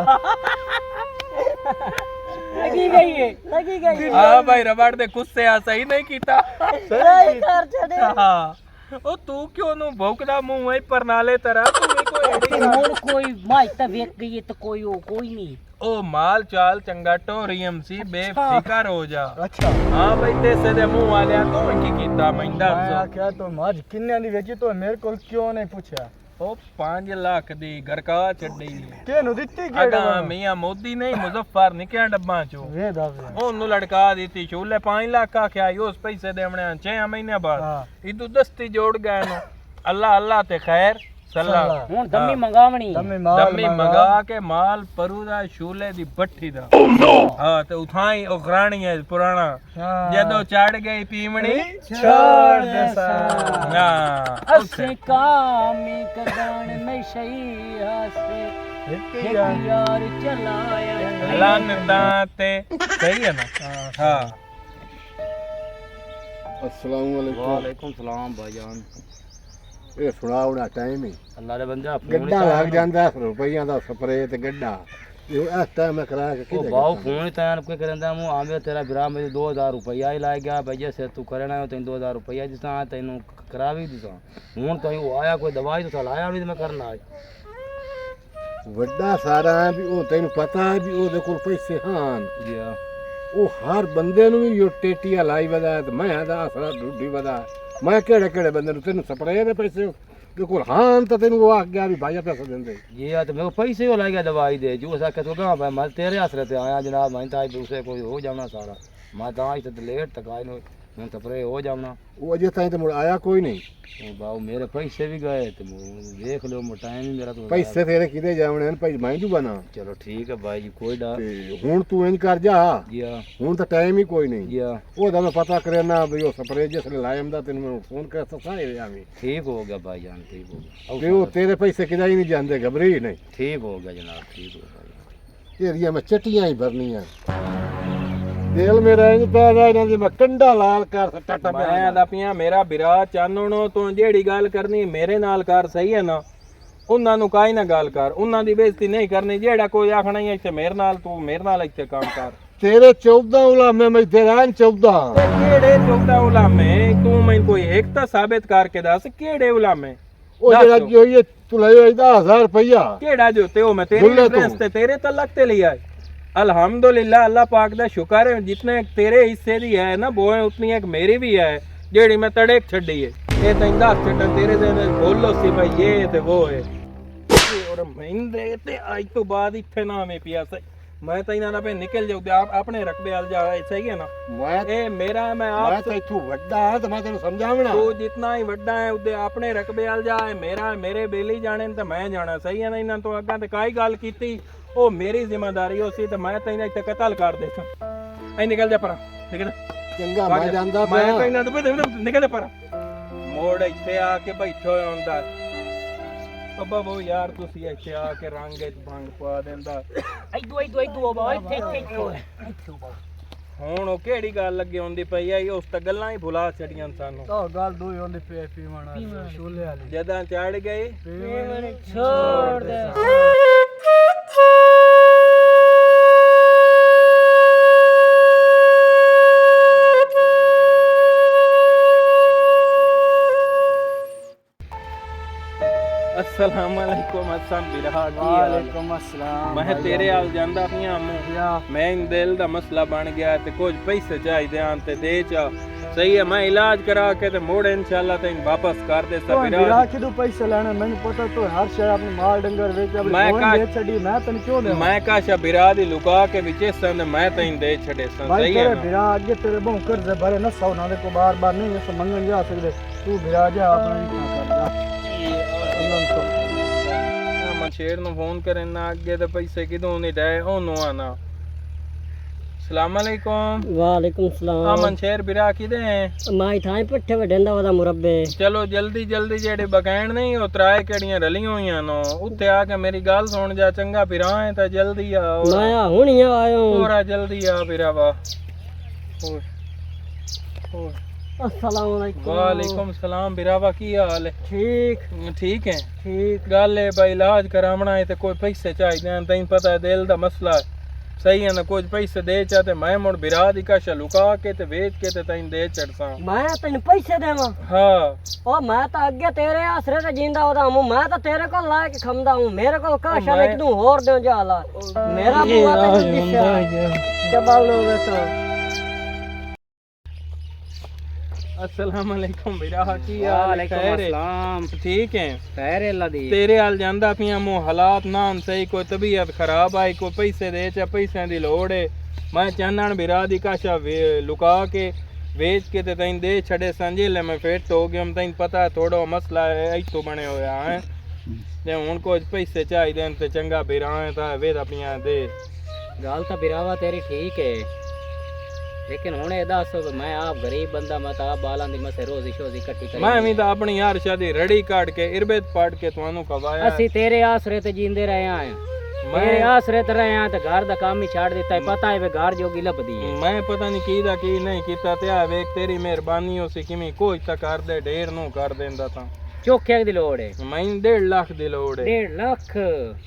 ਲੱਗੀ ਗਈ ਹੈ ਲੱਗੀ ਗਈ ਹਾਂ ਭਾਈ ਰਬੜ ਦੇ ਗੁੱਸੇ ਆ ਸਹੀ ਨਹੀਂ ਕੀਤਾ ਸਹੀ ਕਰ ਛੱਡੇ ਹਾਂ ਉਹ ਤੂੰ ਕਿਉਂ ਨੂੰ ਭੌਂਕਦਾ ਮੂੰਹ ਐ ਪਰਨਾਲੇ ਤਰ੍ਹਾਂ ਤੂੰ ਵੀ ਕੋਈ ਐਡੀ ਹੋਰ ਕੋਈ ਮਾਈ ਤਾਂ ਵੇਖ ਗਈ ਤੇ ਕੋਈ ਉਹ ਕੋਈ ਨਹੀਂ ਉਹ ਮਾਲ ਚਾਲ ਚੰਗਾ ਟੋਰੀਅਮ ਸੀ ਬੇਫਿਕਰ ਹੋ ਜਾ ਅੱਛਾ ਹਾਂ ਬਈ ਤੇ ਸਦੇ ਮੂੰਹ ਵਾਲਿਆ ਤੂੰ ਕੀ ਕੀਤਾ ਮੈਂ ਮੈਂ ਦੱਸ ਆਖਿਆ ਤੂੰ ਮੱਝ ਕਿੰਨਿਆਂ ਦੀ ਵੇਚੀ ਤੂੰ ਮੇਰੇ ਕੋਲ ਕਿਉਂ ਨਹੀਂ ਪੁੱਛਿਆ ਉਹ 5 ਲੱਖ ਦੀ ਗਰਕਾ ਛੱਡੀ ਕਿਹਨੂੰ ਦਿੱਤੀ ਅਗਾ ਕਿਹੜਾ ਮੀਆਂ ਮੋਦੀ ਨਹੀਂ ਮੁਜ਼ੱਫਰ ਨਿਕਿਆ ਡੱਬਾਂ ਚੋਂ ਵੇ ਦੱਸ ਉਹਨੂੰ ਲੜਕਾ ਦਿੱਤੀ ਛੋਲੇ 5 ਲੱਖ ਆਖਿਆ ਉਸ ਪੈਸੇ ਦੇਵਣੇ 6 ਮਹੀਨੇ ਬਾਅਦ ਹਾਂ ਇਦੂ ਦਸਤੀ ਜੋੜ ਗਏ ਨੂੰ ਅੱਲਾ ਅੱਲਾ ਤੇ ਖੈਰ ਸੱਲਾ ਹੁਣ ਦਮੀ ਮੰਗਾਵਣੀ ਦਮੀ ਮੰਗਾ ਕੇ ਮਾਲ ਪਰੂ ਦਾ ਛੋਲੇ ਦੀ ਬੱਠੀ ਦਾ ਹਾਂ ਤੇ ਉਥਾਈ ਉਹ ਗਰਾਣੀ ਹੈ ਪੁਰਾਣਾ ਜਦੋਂ ਚੜ ਗਈ ਪੀਮਣੀ ਛੋੜ ਦੇ ਸਾ ਹਾਂ ਅਸੇ ਕਾਮੀ ਕਦਾਨ ਨਸ਼ਈ ਆਸੇ ਇੱਕ ਯਾਰ ਚਲਾਇਆ ਲਾਨਦਾ ਤੇ ਸਹੀ ਹੈ ਨਾ ਹਾਂ अस्सलाम वालेकुम ਵਾਲੇਕੁਮ ਸਲਾਮ ਭਾਈਜਾਨ ये सुनावना टाइम ही ਅੱਲਾ ਦੇ ਬੰਦੇ गड्ढा लग जांदा रुपया दा स्प्रे ते गड्ढा ये इस टाइम करा के ਉਹ किदे ਬਾਉ ਫੋਨ ਹੀ ਤੈਨੂੰ ਕੋਈ ਕਰਦਾ ਮੂੰ ਆਵੇਂ ਤੇਰਾ ਵੀਰਾ ਮੇਰੇ 2000 ਰੁਪਇਆ ਹੀ ਲਾਇ ਗਿਆ ਭਈਆ ਸੇ ਤੂੰ ਕਰਨਾ ਤੈਨੂੰ 2000 ਰੁਪਇਆ ਜਿਸਾਂ ਤੈਨੂੰ ਕਰਾ ਵੀ ਦਿਸਾਂ ਹੁਣ ਤਾਂ ਉਹ ਆਇਆ ਕੋਈ ਦਵਾਈ ਤਾਂ ਲਾਇਆ ਨਹੀਂ ਤੇ ਮੈਂ ਕਰਨ ਆਇਆ ਵੱਡਾ ਸਾਰਾ ਹੈ ਵੀ ਉਹ ਤੈਨੂੰ ਪਤਾ ਹੈ ਵੀ ਉਹਦੇ ਕੋਲ ਪੈਸੇ ਹਨ ਜੀ ਆ ਉਹ ਹਰ ਬੰਦੇ ਨੂੰ ਵੀ ਉਹ ਟੇਟੀਆ ਲਾਈ ਵਦਾ ਤੇ ਮੈਂ ਦਾ ਆਸਰਾ ਢੂਢੀ ਵਦਾ ਮੈਂ ਕਿਹੜੇ ਕਿਹੜੇ ਬੰਦੇ ਨੂੰ ਤੈਨੂੰ ਸਪਰੇਅ ਦੇ ਪੈਸੇ ਉਹਦੇ ਕੋਲ ਹਾਂ ਤਾਂ ਤੈਨੂੰ ਉਹ ਆ ਗਿਆ ਵੀ ਭਾਈਆ ਪੈਸੇ ਦਿੰਦੇ ये या तो मेरे को पैसे ही लग गया दवाई दे जो सा कहते हो भाई मैं तेरे आसरे ते आया जनाब मैं तो दूसरे कोई हो जाना सारा मैं तो आज तो लेट तक आए नो मैं तो परे हो जाना ਉਹ ਅਜੇ ਤਾਈਂ ਤੇ ਮੁੜ ਆਇਆ ਕੋਈ ਨਹੀਂ ओ बाबू मेरे पैसे भी गए तो देख लो मो टाइम ही मेरा तो ਪੈਸੇ ਤੇਰੇ ਕਿਤੇ ਜਾਵਣੇ ਨੇ ਭਾਈ ਮੈਂ ਜੂ ਬਣਾ चलो ठीक है भाई जी कोई डर ਤੇ ਹੁਣ ਤੂੰ ਇੰਜ ਕਰ ਜਾ जी हाँ ਹੁਣ ਤਾਂ ਟਾਈਮ ਹੀ ਕੋਈ ਨਹੀਂ जी हाँ ਉਹਦਾ ਮੈਂ ਪਤਾ ਕਰਨਾ ਵੀ ਉਹ ਸਪਰੇਅ ਜਿਸ ਨੇ ਲਾਇਆ ਹੁੰਦਾ ਤੈਨੂੰ ਮੈਂ ਫੋਨ ਕਰ ਸਾਰੇ ਆਵੇਂ ठीक हो गया भाई जान ठीक हो गया ਤੇ ਉਹ ਤੇਰੇ ਪੈਸੇ ਕਿਦਾ ਹੀ ਨਹੀਂ ਜਾਂਦੇ ਘਬਰੀ ਨਹੀਂ ठीक हो गया जनाब ठीक हो गया ਏਰੀਆ ਮੈਂ ਚਟੀਆਂ ਹੀ ਭਰਨੀਆਂ ਦਿਲ ਮੇਰਾ ਇੰਜ ਪੈ ਗਿਆ ਇਹਨਾਂ ਦੀ ਮੈਂ ਕੰਡਾ ਲਾਲ ਕਰ ਟੱਟਾ ਮੈਂ ਦਾ ਪਿਆ ਮੇਰਾ ਬਿਰਾ ਚਾਨਣੋ ਤੂੰ ਜਿਹੜੀ ਗੱਲ ਕਰਨੀ ਮੇਰੇ ਨਾਲ ਕਰ ਸਹੀ ਹੈ ਨਾ ਉਹਨਾਂ ਨੂੰ ਕਾਈ ਨਾ ਗੱਲ ਕਰ ਉਹਨਾਂ ਦੀ ਬੇਇੱਜ਼ਤੀ ਨਹੀਂ ਕਰਨੀ ਜਿਹੜਾ ਕੋਈ ਆਖਣਾ ਹੀ ਇੱਥੇ ਮੇਰੇ ਨਾਲ ਤੂੰ ਮੇਰੇ ਨਾਲ ਇੱਥੇ ਕੰਮ ਕਰ ਤੇਰੇ 14 ਉਲਾਮੇ ਮੈਂ ਇੱਥੇ ਰਹਿਣ 14 ਤੇ ਕਿਹੜੇ 14 ਉਲਾਮੇ ਤੂੰ ਮੈਨੂੰ ਕੋਈ ਇੱਕ ਤਾਂ ਸਾਬਿਤ ਕਰਕੇ ਦੱਸ ਕਿਹੜੇ ਉਲਾਮੇ ਉਹ ਦੱਸ ਜਿਹੜਾ ਤੂੰ। ਕੀ ਹੋਈ ਹੈ ਤੂੰ ਲੈ ਆਈ 10000 ਰੁਪਇਆ ਕਿਹੜਾ ਜੋ ਤੇ ਉਹ ਮੈਂ ਤੇਰੀ ਬੁੱਲੇ ਐਡਰੈਸ ਤੂੰ। ਤੇ ਤੇਰੇ ਤਲਕ ਤੇ ਲਿਆ ਹੈ अल्हम्दुलिल्लाह अल्लाह पाक दा शुक्र है जितने तेरे हिस्से दी है ना वो है उतनी एक मेरी भी है जेड़ी मैं तड़ेक छड़ी है ये तंदा छड्डन तेरे दे बोलो सी भाई ये ते वो है और महिंदे ते आज तो बाद इथे ना में पिया से मैं तो इना ना पे निकल जाऊ आप अपने रकबे वाल जा सही है ना ਮੈਂ ए मेरा मैं ਮੈਂ आप ਤਾਂ ਇੱਥੋਂ ਵੱਡਾ ਹਾਂ ਤੇ ਮੈਂ ਤੈਨੂੰ ਸਮਝਾਵਣਾ तू जितना ही वड्डा है उदे अपने रकबे वाल जा मेरा मेरे बेली जाने ते मैं जाना सही है ना इना तो अग्गा ते काई गल कीती ਉਹ ਮੇਰੀ ਜ਼ਿੰਮੇਵਾਰੀ ਹੋ ਸੀ ਤੇ ਮੈਂ ਤੈਨੂੰ ਇੱਥੇ ਕਤਲ ਕਰ ਦੇਸਾਂ ਐ ਨਿਕਲ ਜਾ ਪਰਾਂ ਠੀਕ ਹੈ ਨਾ ਚੰਗਾ ਮੈਂ ਜਾਂਦਾ ਮੈਂ ਪਿਆ ਕਹਿੰਦਾ ਤੂੰ ਨਿਕਲ ਜਾ ਪਰਾਂ ਮੋੜ ਇੱਥੇ ਆ ਕੇ ਬੈਠੋ ਹੁੰਦਾ ਬੱਬਾ ਉਹ ਯਾਰ ਤੁਸੀਂ ਇੱਥੇ ਆ ਕੇ ਰੰਗ ਵਿੱਚ ਭੰਗ ਪਾ ਦਿੰਦਾ ਇਦੂ ਬਾਬਾ ਇੱਥੇ ਹੁਣ ਉਹ ਕਿਹੜੀ ਗੱਲ ਲੱਗੇ ਹੁੰਦੀ ਪਈ ਆ ਉਸ ਤਾਂ ਗੱਲਾਂ ਹੀ ਭੁਲਾ ਛੜੀਆਂ ਸਾਨੂੰ ਤਾਂ ਗੱਲ ਦੋ ਹੀ ਹੁੰਦੀ ਪਈ ਪੀਵਣ ਵਾਲੀ ਛੋਲੇ ਵਾਲੀ ਜਦਾਂ ਚੜ ਗਏ छोड़ दे अस्सलाम वालेकुम अस्सलाम बिरहा की ਵਾਲੇਕੁਮ ਅਸਲਾਮ ਮੈਂ ਤੇਰੇ ਹਾਲ ਜਾਂਦਾ ਪਿਆ ਅਮੂ ਮੈਂ ਦਿਲ ਦਾ ਮਸਲਾ ਬਣ ਗਿਆ ਤੇ ਕੁਝ ਪੈਸੇ ਚਾਹੀਦੇ ਆਂ ਤੇ ਦੇ ਚਾ ਸਹੀ ਹੈ ਮੈਂ ਇਲਾਜ ਕਰਾ ਕੇ ਤੇ ਮੋੜ ਇਨਸ਼ਾਅੱਲਾ ਤੈਨੂੰ ਵਾਪਸ ਕਰ ਦੇ ਤੂੰ ਸਬਿਰਾ ਵਿਰਾ ਕਿਦੋਂ ਪੈਸੇ ਲੈਣਾ ਮੈਨੂੰ ਪਤਾ ਤੂੰ ਹਰ ਸ਼ੈ ਆਪਣੀ ਮਾਲ ਡੰਗਰ ਵੇਚ ਆਪਣੀ ਮੈਂ ਫੋਨ ਕਾ- ਵੇਚ ਛੱਡੀ ਮੈਂ ਤੈਨੂੰ ਕਿਉਂ ਦੇਵਾਂ ਮੈਂ ਕਾਸ਼ਾ ਬਿਰਾ ਦੀ ਲੁਕਾ ਕੇ ਵਿੱਚ ਸੰਦ ਮੈਂ ਤੈਨੂੰ ਦੇ ਛੜੇ ਸਾਂ ਭਾਈ ਸਹੀ ਹੈ ਤੇਰੇ ਨਾ ਵਿਰਾ ਅੱਗੇ ਤੇਰੇ ਬਹੁ ਕਰਜ਼ੇ ਭਰੇ ਨਾ ਸੌ ਨਾ ਦੇ ਕੋ ਬਾਰ ਨਹੀਂ ਇਸ ਮੰਗਣ ਜਾ ਸਕਦੇ ਤੂੰ ਵਿਰਾ ਜਾ ਆਪਣਾ ਹੀ ਕਰ ਜਾ ਅੱਲਾਹ ਤੋਂ ਸ਼ੇਰ ਨੂੰ ਫੋਨ ਕਰਨ ਨਾ ਅੱਗੇ ਤੇ ਪੈਸੇ ਕਿਦੋਂ ਨਹੀਂ ਡੈ ਉਹਨੂੰ ਆਣਾ ਸਲਾਮ ਅਲੈਕੁਮ वालेकुम सलाम ਅਮਨ ਸ਼ੇਰ ਬਿਰਾ ਕਿਦੇ माई थाई पट्ठे वडेंदा वदा मुरब्बे ਚਲੋ ਜਲਦੀ ਜਲਦੀ ਜਿਹੜੇ ਬਗੈਣ ਨਹੀਂ ਉਹ ਤਰਾਏ ਕਿਹੜੀਆਂ ਰਲੀਆਂ ਹੋਈਆਂ ਨੋ ਉੱਥੇ ਆ ਕੇ ਮੇਰੀ ਗੱਲ ਸੁਣ ਜਾ ਚੰਗਾ ਬਿਰਾ ਹੈ ਤਾਂ ਜਲਦੀ ਆ मैं हुन ही आयो ਪੂਰਾ ਜਲਦੀ ਆ ਬਿਰਾ ਵਾ ਹੋਰ ਹੋਰ अस्सलाम वालेकुम ਵਾਲੇकुम ਸਲਾਮ ਬਿਰਾਵਾ ਕੀ ਹਾਲ ਹੈ ठीक ਠੀਕ ਹੈ ठीक ਗੱਲ ਹੈ ਬਈ ਇਲਾਜ ਕਰਾਉਣਾ ਹੈ ਤੇ ਕੋਈ ਪੈਸੇ ਚਾਹੀਦੇ ਹਨ ਤੈਨੂੰ ਪਤਾ ਹੈ ਦਿਲ ਦਾ ਮਸਲਾ ਹੈ ਸਹੀ ਹੈ ਨਾ ਕੁਝ ਪੈਸੇ ਦੇ ਚਾ ਤੇ ਮੈਂ ਮੁੜ ਬਿਰਾ ਦੀ ਕਾਸ਼ਾ ਲੁਕਾ ਕੇ ਤੇ ਵੇਚ ਕੇ ਤੇ ਤੈਨੂੰ ਦੇ ਛੜਸਾਂ मैं तेन पैसे देवा ਹਾਂ ओ मैं तो अगे तेरे आसरे ते जिंदा होदा हूं मैं तो तेरे को ला के खमदा हूं मेरे को काशा लेके तू और दे जाला मेरा बुआ तो दिशा चबल नो बेटा अस्सलाम वालेकुम बिरा की हाल है खैर है? अस्सलाम ठीक है खैर अल्लाह दी तेरे हाल ਜਾਂਦਾ ਪਿਆ ਮੋ ਹਾਲਾਤ ਨਾ ਸਹੀ ਕੋਈ ਤਬੀਅਤ ਖਰਾਬ ਆਈ ਕੋਈ ਪੈਸੇ ਦੇ ਚਾ ਪੈਸਿਆਂ ਦੀ ਲੋੜ ਹੈ ਮੈਂ ਚਾਹਨਾ ਬਿਰਾ ਦੀ ਕਾਸ਼ਾ ਲੁਕਾ ਕੇ ਵੇਚ ਕੇ ਤੇ ਤੈਨੂੰ ਦੇ ਛੜੇ ਸੰਜੇ ਲੈ ਮੈਂ ਫਿੱਟ ਹੋ ਗਿਆ ਤੈਨੂੰ ਪਤਾ ਥੋੜਾ ਮਸਲਾ ਹੈ ਇੱਥੋਂ ਬਣੇ ਹੋਇਆ ਹੈ ਤੇ ਹੁਣ ਕੁਝ ਪੈਸੇ ਚਾਹੀਦੇ ਨੇ ਤੇ ਚੰਗਾ ਬਿਰਾ ਹੈ ਤਾਂ ਵੇਦ ਆਪਣੀਆਂ ਦੇ ਗੱਲ ਤਾਂ ਬਿਰਾਵਾ ਤੇਰੀ ਠੀਕ ਹੈ लेकिन हुन ए दसो मैं आप गरीब बंदा मैं आप बालां दी मसे रोजी शोजी इकट्ठी करी मैं भी तो अपनी यार शादी रड़ी काट के इरबेत पाट के ਤੁਹਾਨੂੰ ਕਵਾਇਆ ਅਸੀਂ ਤੇਰੇ ਆਸਰੇ ਤੇ ਜੀਂਦੇ ਰਹੇ ਆਂ ਮੇਰੇ ਆਸਰੇ ਤੇ ਰਹੇ ਆਂ ਤੇ ਘਰ ਦਾ ਕੰਮ ਹੀ ਛੱਡ ਦਿੱਤਾ ਪਤਾ ਹੈ ਵੇ ਘਰ ਜੋਗੀ ਲੱਭਦੀ ਹੈ ਮੈਂ ਪਤਾ ਨਹੀਂ ਕੀ ਦਾ ਕੀ ਨਹੀਂ ਕੀਤਾ ਤੇ ਆ ਵੇਖ ਤੇਰੀ ਮਿਹਰਬਾਨੀ ਹੋ ਸੀ ਕਿਵੇਂ ਕੋਈ ਤਾਂ ਕਰ ਦੇ ਢੇਰ ਨੂੰ ਕਰ ਦਿੰਦਾ ਤਾਂ ਚੋਖੇ ਦੀ ਲੋੜ ਹੈ ਮੈਨੂੰ 1.5 ਲੱਖ ਦੀ ਲੋੜ ਹੈ 1.5 ਲੱਖ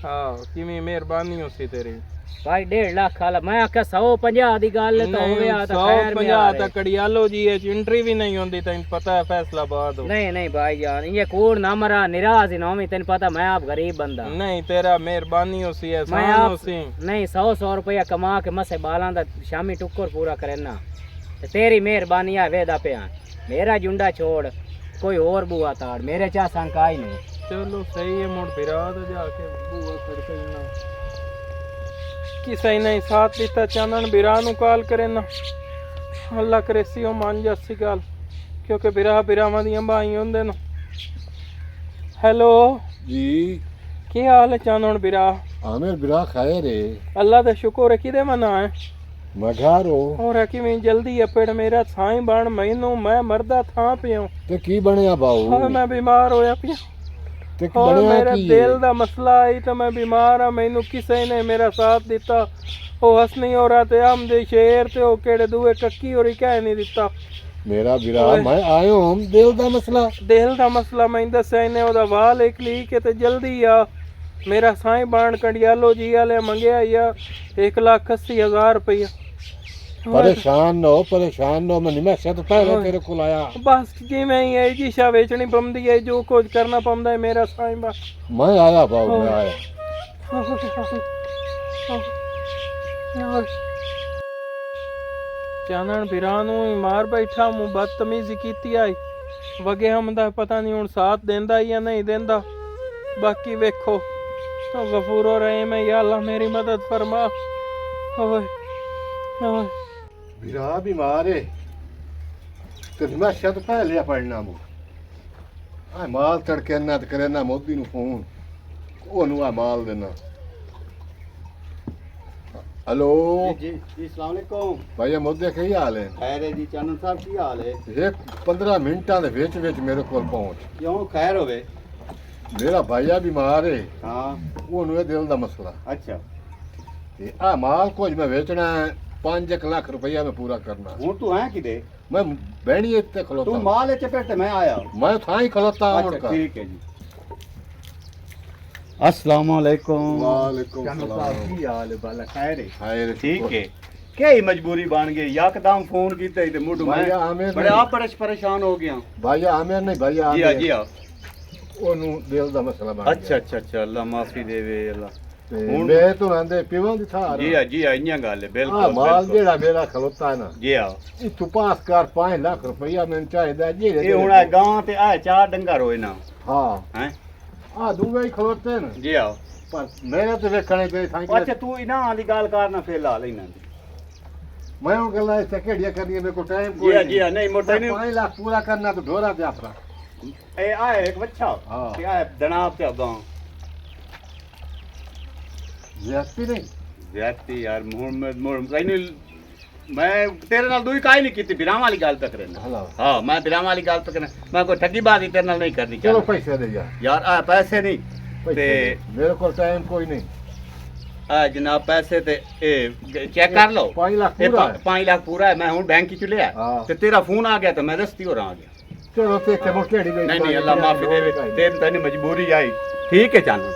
ਹਾਂ ਕਿਵੇਂ ਮਿਹਰਬਾਨੀ ਹੋ ਸੀ ਤੇਰੀ ਭਾਈ 1.5 ਲੱਖ ਵਾਲਾ ਮੈਂ ਆਖਿਆ 150 ਦੀ ਗੱਲ ਤਾਂ ਹੋਵੇ ਆ ਤਾਂ ਖੈਰ 150 ਤਾਂ ਕੜਿਆਲੋ ਜੀ ਇਹ ਐਂਟਰੀ ਵੀ ਨਹੀਂ ਹੁੰਦੀ ਤੈਨੂੰ ਪਤਾ ਹੈ ਫੈਸਲਾਬਾਦ नहीं नहीं भाई जान ये कूड़ ना मरा निराश ही नौमी तेन पता मैं आप गरीब बंदा नहीं तेरा मेहरबानी हो सी मैं एहसान आप हो सी नहीं 100 रुपया कमा के मसे बालां दा शामी टुक्कर पूरा करना ते तेरी मेहरबानी आ वेदा पे मेरा जुंडा छोड़ कोई और बुआ ताड़ मेरे चा संकाई नहीं चलो सही है मुड़ फिरा तो जाके बुआ खड़कई ना किसी ने साथ दिता चानन बिरा नु कॉल करे ना अल्लाह करे सी ओ मान जासी गल क्योंकि बिरा बिरावां दी भाई हुंदे न हेलो जी की हाल है चानन बिरा आमिर बिरा खैर है अल्लाह दा शुक्र है किदे मना है मैं घर हो और कि मैं जल्दी अपेड़ मेरा थाई बन मैनू मैं मरदा था पियो ते की बनया बाऊ और मैं बीमार होया पिया ते की और बनया मेरा की दिल दा मसला आई तो मैं बीमार हाँ मैनू किसी ने मेरा साथ दिता ओ हसनी और ते हम दे शेर ते ओ केड़े दुए कक्की और कह नहीं दिता मेरा बिरा मैं आयो हूं दिल दा मसला दिल दा मसला मैं दस्या ने ओदा वाल एक ली के ते जल्दी आ मेरा साईं बाण कंडियालो जी वाले मंगया या 1,80,000 रुपया परेशान न हो मैं नहीं मैं सत पहले तेरे को आया बस जी मैं ये जी शा बेचनी पमदी है जो कुछ करना पमदा है मेरा साईं बा मैं आया बाऊ मैं आया ਚਾਨਣ ਬਿਰਾਂ ਨੂੰ ਹੀ ਮਾਰ ਬੈਠਾ ਮੂੰ ਬਦਤਮੀਜ਼ੀ ਕੀਤੀ ਆਈ ਵਗੇ ਹਮ ਦਾ ਪਤਾ ਨਹੀਂ ਹੁਣ ਸਾਥ ਦਿੰਦਾ ਜਾਂ ਨਹੀਂ ਦਿੰਦਾ ਬਾਕੀ ਵੇਖੋ तो गफूरो रहीम है या अल्लाह मेरी मदद फरमा ओए ओए बिरा बीमार है ते मैं सत पहले पढ़ना मु आ माल तड़के ना ते करे ना मोदी नु फोन ओनु आ माल देना हेलो जी जी अस्सलाम वालेकुम भैया मोदी की हाल है खैर है जी चानन साहब की हाल है एक 15 मिनटां दे विच मेरे कोल पहुंच क्यों खैर होवे मेरा भाईया बीमार है हाँ ओनु ए दिल दा मसला अच्छा ते आ माल कुछ मैं बेचना है 5 लाख रुपया में पूरा करना हूं तू है किदे मैं बहनी इत्ते तू खलोता माल चपेट मैं आया मैं था ही खलोता हूं अच्छा ठीक है जी अस्सलाम वालेकुम वालेकुम चानन सलाम साहब की हाल है बाला खैर है खैर ठीक है क्या ही मजबूरी बन गई यकदम फोन कीते ते मुड मैं भैया आमिर बड़े आप बड़े परेशान हो गया भाईया आमिर नहीं भैया जी आमिर हाँ ओनु दिल दा मसला बन अच्छा अच्छा अच्छा अल्लाह माफी देवे अल्लाह गया मैं तो आंदे पीवां दी था जी हाँ इयां गल है आ बिल्कुल माल बिल्कुल। जेड़ा मेरा खलोता है ना जी हाँ इतु पास कर 5 लाख रुपया मैं चाहिदा जी ये हुन आ गांव ते आ चार डंगर होए ना हां हैं आ दूवे ही खलोते न जी हाँ पर मेरे तो वेखणे पे था अच्छा तू इना वाली गल करना फिर ला लेना मैं वो गल्ला इसे केड़िया करनी मेरे को टाइम जी हाँ नहीं मोटा नहीं 5 लाख पूरा करना तो ढोरा ते अपना ए आ एक बच्चा हाँ। क्या है दनाब ते गांव ਜ਼ਿਆਦਤੀ ਨਹੀਂ ਜ਼ਿਆਦਤੀ ਯਾਰ ਮੋੜ ਤੈਨੂੰ ਮੈਂ ਤੇਰੇ ਨਾਲ ਦੂਈ ਕਾਈ ਨਹੀਂ ਕੀਤੀ ਬਿਰਾਂ ਵਾਲੀ ਗੱਲ ਤੱਕ ਰਹਿਣਾ ਹਲਾ ਹਾਂ ਮੈਂ ਬਿਰਾਂ ਵਾਲੀ ਗੱਲ ਤੱਕ ਮੈਂ ਕੋਈ ਠੱਗੀ ਬਾਜ਼ੀ ਤੇਰੇ ਨਾਲ ਨਹੀਂ ਕਰਨੀ ਚਲੋ ਚਾਹੁੰਦਾ ਪੈਸੇ ਦੇ ਯਾਰ ਯਾਰ ਆ ਪੈਸੇ ਨਹੀਂ ਪੈਸੇ ਤੇ ਦੇ। ਮੇਰੇ ਕੋਲ ਟਾਈਮ ਕੋਈ ਨਹੀਂ ਆ ਜਨਾਬ ਪੈਸੇ ਤੇ ਇਹ ਚੈੱਕ ਕਰ ਲਓ 5 ਲੱਖ ਇਹ ਪੂਰਾ ਹੈ 5 ਲੱਖ ਪੂਰਾ ਹੈ ਮੈਂ ਹੁਣ ਬੈਂਕ ਚ ਲਿਆ ਹਾਂ। ਤੇ ਤੇਰਾ ਫੋਨ ਆ ਗਿਆ ਤਾਂ ਮੈਂ ਰਸਤੀ ਹੋ ਰਹਾ ਗਿਆ ਚਲੋ ਤੇ ਇੱਥੇ ਮੁੜ ਢੇੜੀ ਗਈ ਨਹੀਂ ਨਹੀਂ ਅੱਲਾ ਮਾਫੀ ਦੇਵੇ ਤੈਨੂੰ ਮਜਬੂਰੀ ਆਈ ਠੀਕ ਹੈ ਚਾਨਣ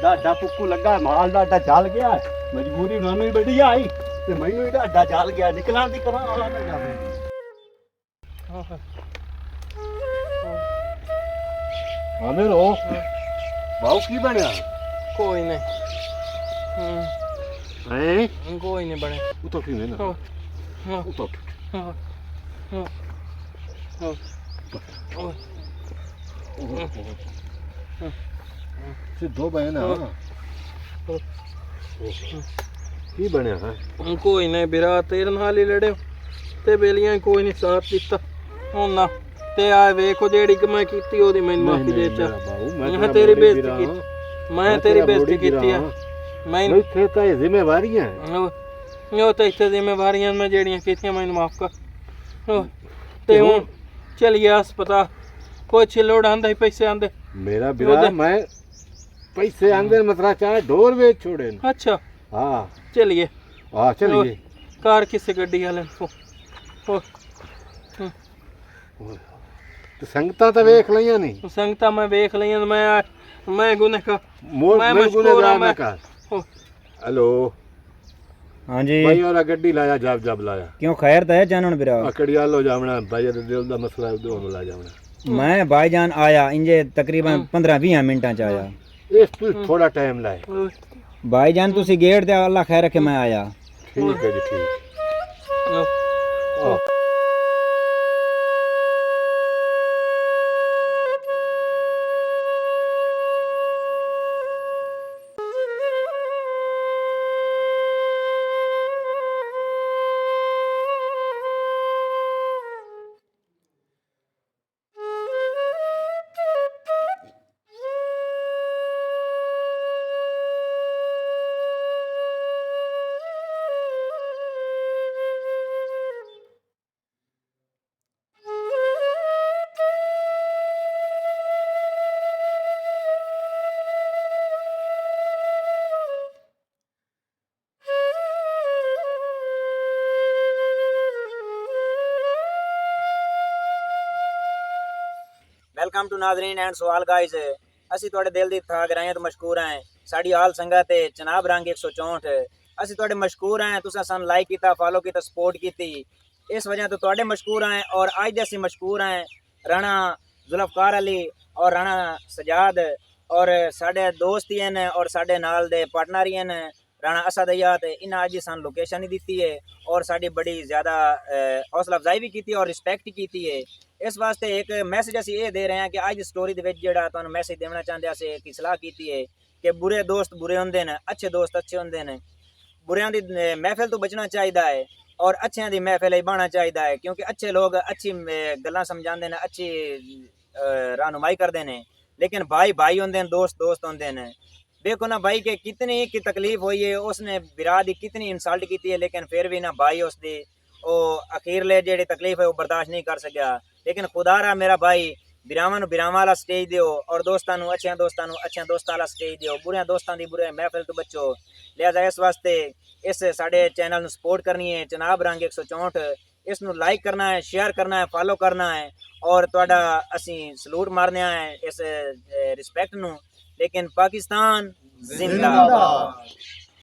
ਡਾਡਾ ਪੁੱਕੂ ਲੱਗਾ ਮਾਲ ਡਾਡਾ ਜਲ ਗਿਆ ਮਜਬੂਰੀ ਮੈਨੂੰ ਹੀ ਵੱਡੀ ਆਈ ਤੇ ਮੈਨੂੰ ਹੀ ਡਾਡਾ ਜਲ ਗਿਆ ਨਿਕਲਣ ਦੀ ਕਰਾਂ ਆਲਾ ਨਾ ਜਾਵੇ ਆਮੇ ਰੋ ਬਾਉ ਕੀ ਬਣਿਆ ਕੋਈ ਨਹੀਂ ਹੈ ਕੋਈ ਨਹੀਂ ਬਣੇ ਉਤੋ ਕੀ ਨਾ ਹਾਂ ਹਾਂ ਉਤੋ ਹਾਂ ਹਾਂ ਹਾਂ ਸਿੱਧੋ ਬੈਨਾ ਕੀ ਬਣਿਆ ਹੈ ਕੋਈ ਨਹੀਂ ਬਿਰਾ ਤੇਰੇ ਨਾਲ ਹੀ ਲੜਿਓ ਤੇ ਬੇਲੀਆਂ ਕੋਈ ਨਹੀਂ ਸਾਥ ਦਿੱਤਾ ਹੁਣ ਨਾ ਤੇ ਆ ਵੇਖੋ ਜਿਹੜੀ ਕਿ ਮੈਂ ਕੀਤੀ ਉਹਦੀ ਮੈਨੂੰ ਮਾਫੀ ਦੇ ਚਾ ਮੈਂ ਤੇਰੀ ਬੇਇੱਜ਼ਤੀ ਕੀਤੀ ਮੈਂ ਤੇਰੀ ਬੇਇੱਜ਼ਤੀ ਕੀਤੀ ਆ ਮੈਂ ਨਹੀਂ ਤੇ ਤਾਂ ਇਹ ਜ਼ਿੰਮੇਵਾਰੀਆਂ ਉਹ ਤਾਂ ਇੱਥੇ ਜ਼ਿੰਮੇਵਾਰੀਆਂ ਮੈਂ ਜਿਹੜੀਆਂ ਕੀਤੀਆਂ ਮੈਨੂੰ ਮਾਫ ਕਰ ਤੇ ਹੁਣ ਚਲੀਏ ਹਸਪਤਾਲ ਕੁਛ ਲੋੜ ਆਂਦਾ ਹੀ ਪੈਸੇ ਆਂਦੇ ਮੇਰਾ ਬਿਰਾ ਮੈਂ पैसे अंदर मतरा चाहे डोर वे छोड़े न। अच्छा हाँ चलिए हाँ चलिए कार किसे गड्डी वाले को तो संगता तो वेख लिया नहीं संगता मैं वेख लिया मैं गुने का मोर मैं मैं मशहूर गुनेगार हूं, ना मैं- कर हेलो हाँ जी भाई और गड्डी लाया जब जब लाया क्यों खैर तो है जानन बिरा अकड़ियाल हो जावना भाई दे दिल दा मसला दो हम ला जावना मैं भाईजान आया इंजे तकरीबन 15-20 मिनटां च आया इस तू थोड़ा टाइम लाए भाईजान तुसी गेट ते अल्लाह खैर रखे मैं आया ठीक है जी ठीक वेलकम टू नाजरीन एंड सवाल गाइस ਅਸੀਂ ਤੁਹਾਡੇ ਦਿਲ ਦੀ ਥਾਗਰਾਈਆਂ ਤੋਂ ਮਸ਼ਕੂਰ ਹਾਂ ਸਾਡੀ ਹਾਲ ਸੰਗਤ ਤੇ ਜਨਾਬ ਰੰਗ 164 ਅਸੀਂ ਤੁਹਾਡੇ ਮਸ਼ਕੂਰ ਹਾਂ ਤੁਸੀਂ ਸਾਨੂੰ ਲਾਈਕ ਕੀਤਾ ਫਾਲੋ ਕੀਤਾ ਸਪੋਰਟ ਕੀਤੀ ਇਸ ਵਜ੍ਹਾ ਤੋਂ ਤੁਹਾਡੇ ਮਸ਼ਕੂਰ ਹਾਂ ਔਰ ਅੱਜ ਦੇ ਅਸੀਂ ਮਸ਼ਕੂਰ ਹਾਂ ਰਾਣਾ ਜ਼ੁਲਫਕਾਰ ਅਲੀ ਔਰ ਰਾਣਾ ਸਜਾਦ ਔਰ ਸਾਡੇ ਦੋਸਤ ਹੀ ਹਨ ਔਰ ਸਾਡੇ ਨਾਲ ਦੇ ਪਾਰਟਨਰ ਹੀ ਹਨ ਰਾਣਾ ਅਸਦਈਆ ਤੇ ਇਹਨਾਂ ਅੱਜ ਸਾਨੂੰ ਲੋਕੇਸ਼ਨ ਹੀ ਦਿੱਤੀ ਹੈ ਔਰ ਸਾਡੀ ਬੜੀ ਜ਼ਿਆਦਾ ਹੌਸਲਾ ਅਫਜ਼ਾਈ ਵੀ ਕੀਤੀ ਔਰ ਰਿਸਪੈਕਟ ਕੀਤੀ ਹੈ ਇਸ ਵਾਸਤੇ ਇੱਕ ਮੈਸੇਜ ਅਸੀਂ ਇਹ ਦੇ ਰਹੇ ਹਾਂ ਕਿ ਅੱਜ ਦੀ ਸਟੋਰੀ ਦੇ ਵਿੱਚ ਜਿਹੜਾ ਤੁਹਾਨੂੰ ਮੈਸੇਜ ਦੇਣਾ ਚਾਹੁੰਦੇ ਅਸੀਂ ਕਿ ਸਲਾਹ ਕੀਤੀ ਹੈ ਕਿ ਬੁਰੇ ਦੋਸਤ ਬੁਰੇ ਹੁੰਦੇ ਨੇ ਅੱਛੇ ਦੋਸਤ ਅੱਛੇ ਹੁੰਦੇ ਨੇ ਬੁਰਿਆਂ ਦੀ ਮਹਿਫਿਲ ਤੋਂ ਬਚਣਾ ਚਾਹੀਦਾ ਹੈ ਔਰ ਅੱਛਿਆਂ ਦੀ ਮਹਿਫਿਲ ਹੀ ਬਣਾ ਚਾਹੀਦਾ ਹੈ ਕਿਉਂਕਿ ਅੱਛੇ ਲੋਕ ਅੱਛੀ ਗੱਲਾਂ ਸਮਝਾਉਂਦੇ ਨੇ ਅੱਛੀ रहनुमाई करते हैं लेकिन भाई भाई होंगे दोस्त दोस्त होंगे ने देखो ना भाई के कितनी की तकलीफ हुई है उसने बिरा दी कितनी इंसल्ट की है लेकिन फिर भी ना भाई उसकी वो अखीरले जी तकलीफ है वो बर्दाश्त नहीं कर सकिया लेकिन खुदा रहा मेरा भाई बिरावां बिरावां वाला स्टेज दियो और दोस्तां अच्छे दोस्तां वाला स्टेज दियो बुरे दोस्तां दी बुरे महफिल तो बचो लिहाजा इस वास्ते इस साडे चैनल नूं सपोर्ट करनी है जनाब रंग 164 इस नूं लाइक करना है शेयर करना है फॉलो करना है और तुहाडा असीं सलूट मारने हैं इस रिस्पेक्ट नूं लेकिन पाकिस्तान जिंदाबाद।